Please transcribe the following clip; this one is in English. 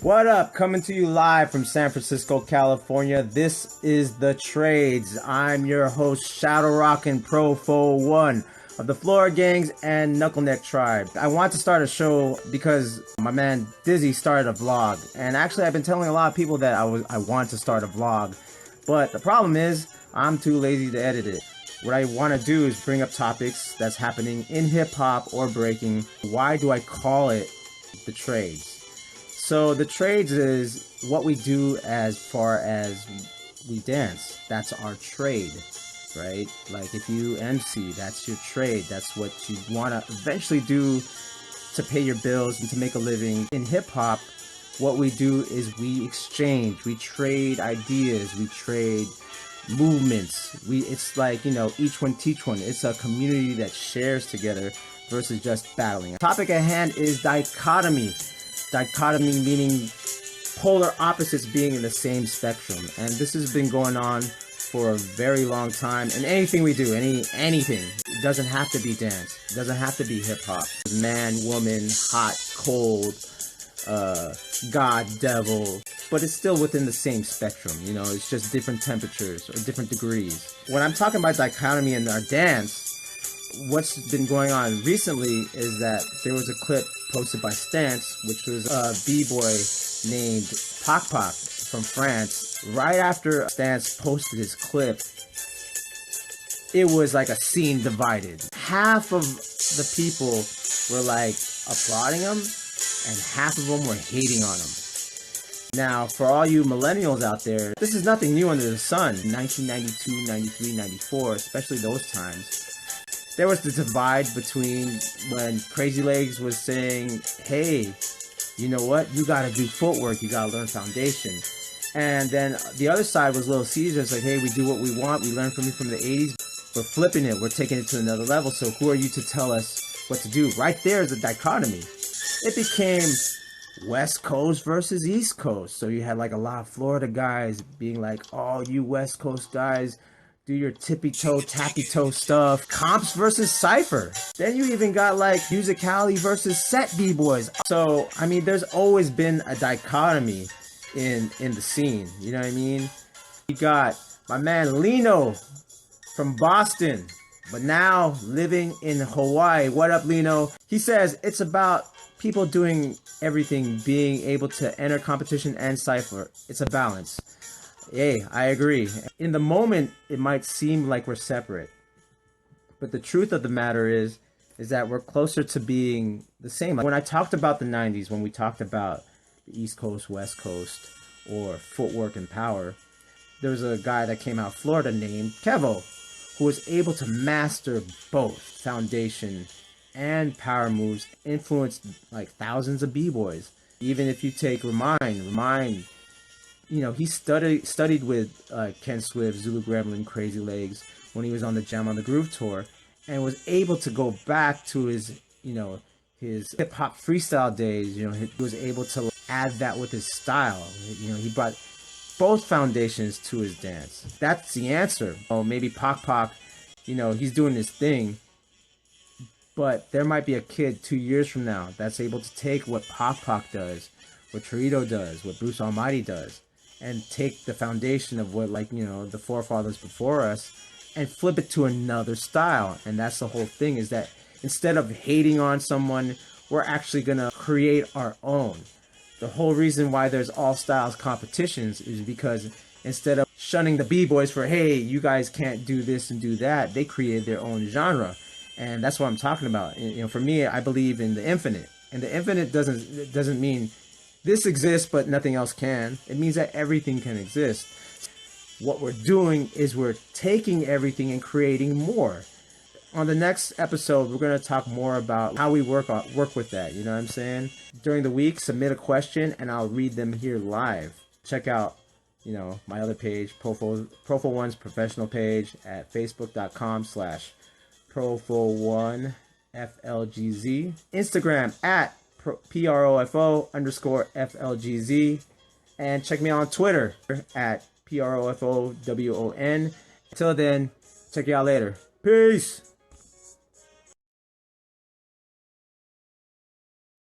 What up? Coming to you live from San Francisco, California. This is The Trades. I'm your host, Shadow Rockin' Profo Won of the Flora Gangs and Knuckleneck Tribe. I want to start a show because my man Dizzy started a vlog. And actually, I've been telling a lot of people that I want to start a vlog. But the problem is, I'm too lazy to edit it. What I want to do is bring up topics that's happening in hip-hop or breaking. Why do I call it The Trades? So the trades is what we do as far as we dance. That's our trade, right? Like if you MC, that's your trade. That's what you want to eventually do to pay your bills and to make a living. In hip hop, what we do is we exchange, we trade ideas, we trade movements. It's like, you know, each one teach one. It's a community that shares together versus just battling. The topic at hand is dichotomy. Dichotomy meaning polar opposites being in the same spectrum, and this has been going on for a very long time. And anything we do, anything, it doesn't have to be dance, it doesn't have to be hip-hop. Man, woman, hot, cold, god, devil, but it's still within the same spectrum. You know, it's just different temperatures or different degrees. When I'm talking about dichotomy in our dance, what's been going on recently is that there was a clip posted by Stance, which was a b-boy named Pac from France. Right after Stance posted his clip, it was like a scene divided. Half of the people were like applauding him, and half of them were hating on him. Now, for all you millennials out there, this is nothing new under the sun. 1992, 93, 94, especially those times, there was the divide between when Crazy Legs was saying, hey, you know what? You got to do footwork. You got to learn foundation. And then the other side was Little Caesars, like, hey, we do what we want. We learn from you from the 80s. We're flipping it. We're taking it to another level. So who are you to tell us what to do? Right there is a dichotomy. It became West Coast versus East Coast. So you had like a lot of Florida guys being like, oh, you West Coast guys, do your tippy-toe, tappy-toe stuff. Comps versus Cypher. Then you even got like musicality versus set b-boys. So, I mean, there's always been a dichotomy in the scene. You know what I mean? You got my man Lino from Boston, but now living in Hawaii. What up, Lino? He says it's about people doing everything, being able to enter competition and Cypher. It's a balance. Hey, I agree. In the moment, it might seem like we're separate, but the truth of the matter is that we're closer to being the same. Like when I talked about the 90s, when we talked about the East Coast, West Coast, or footwork and power, there was a guy that came out of Florida named Kevo, who was able to master both foundation and power moves, influenced like thousands of b-boys. Even if you take Remind, you know, he studied with Ken Swift, Zulu Gremlin, Crazy Legs when he was on the Jam on the Groove tour, and was able to go back to his, you know, his hip hop freestyle days. You know, he was able to add that with his style. You know, he brought both foundations to his dance. That's the answer. Oh, maybe Pac, you know, he's doing his thing, but there might be a kid 2 years from now that's able to take what Pac does, what Torito does, what Bruce Almighty does, and take the foundation of what, like, you know, the forefathers before us and flip it to another style. And that's the whole thing, is that instead of hating on someone, we're actually gonna create our own. The whole reason why there's all styles competitions is because instead of shunning the b-boys for, hey, you guys can't do this and do that, they created their own genre. And that's what I'm talking about. You know, for me, I believe in the infinite, and the infinite doesn't mean this exists but nothing else can. It means that everything can exist. What we're doing is we're taking everything and creating more. On the next episode, we're going to talk more about how we work with that. You know what I'm saying? During the week, submit a question and I'll read them here live. Check out, you know, my other page, Profo Won's professional page at facebook.com/ProfoWon FLGZ. Instagram at PROFO_FLGZ, and check me out on Twitter at PROFOWON. Until then, check y'all later. Peace.